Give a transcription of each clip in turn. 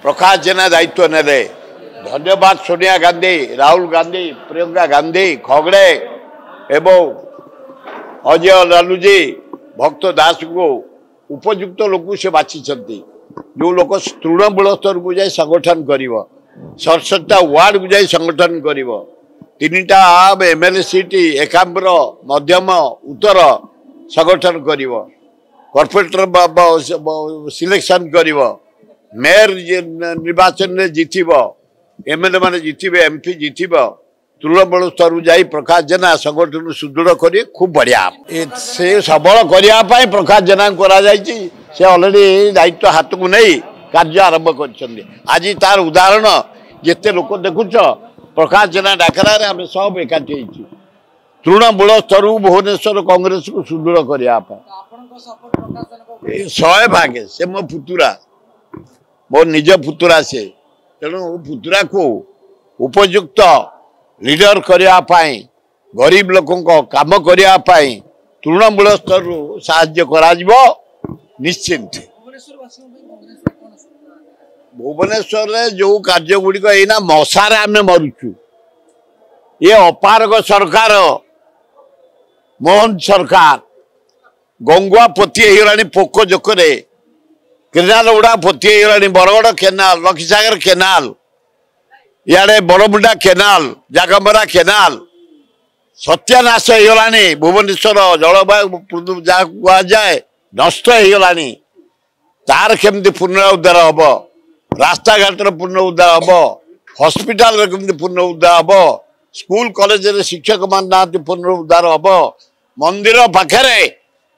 प्रकाश जेना दायित्व नेले धन्यवाद सोनिया गांधी राहुल गांधी प्रियंका गांधी खगड़े एवं अजय लालूजी भक्त दास को उपयुक्त लोक से बाछी जो लोक तृणमूल स्तर को जाए संगठन कर 67टा वार्ड को जाए संगठन कर 3टा एमएलए सीट एकाम्र मध्यम उत्तर संगठन कर कॉर्पोरेटर सिलेक्शन कर मेयर निर्वाचन में जीतब एमएलए मान जीतबे एमपी जीतब तृणमूल स्तर जाई प्रकाश जेना संगठन सुदृढ़ कर खूब बढ़िया से सबल करने प्रकाश जेना से अलरेडी दायित्व हाथ को नहीं कार्य आरंभ कर आज तार उदाहरण जिते लोक देखुच प्रकाश जेना डाकरा आम सब एकाठी तृणमूल स्तर भुवनेश्वर कांग्रेस को सुदृढ़ करने 100 भागे से मो पुतुरा मो निज पुतुरा से तेणु पुतुरा को उपयुक्त लीडर करने गरीब लोक काम करने तृणमूल स्तर साहाय्य करा निश्चिंत भुवनेश्वर जो कार्य गुड़िक एना मशारे आम मरुचु ये अपारग सरकार मोहन सरकार गंगुआ पोती होगा पोक जोकरे केनाल गुड़ा पोती होगा बरगड़ केनाल लखीसागर केनाल इे बड़मुंडा केनाल जागमरा केनाल सत्यानाश होगा भुवनेश्वर जलवायु जहाँ कहुए नष्ट होगा तार केमती पुनरुद्धार हम रास्ता घाटर पुनरुद्धार हम हॉस्पिटल केमती पुनरुद्धार हम स्कूल कॉलेज शिक्षक मान ना पुनरुद्धार हम मंदिर पाखे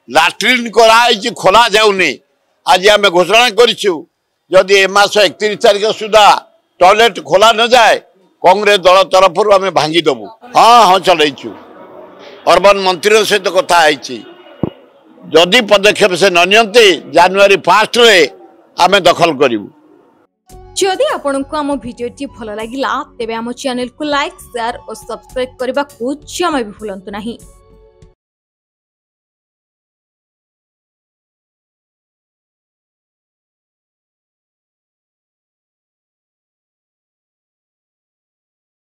लाट्रिन कराई खोला जाऊनी आज आम घोषणा करी ए मास 31 तारीख सुधा टॉयलेट खोला न जाए कांग्रेस दल तरफ आम भांगीदेबू हाँ हाँ चलु अर्बन मंत्री सहित कथा जदि पदक्षेप से ननियंते जनवरी 1 रे आम दखल करूँ। जदि आपंक आम भिडी भल लगा तेब आम चैनल को लाइक शेयर और सब्सक्राइब करने को जमा भी भूलु नहीं।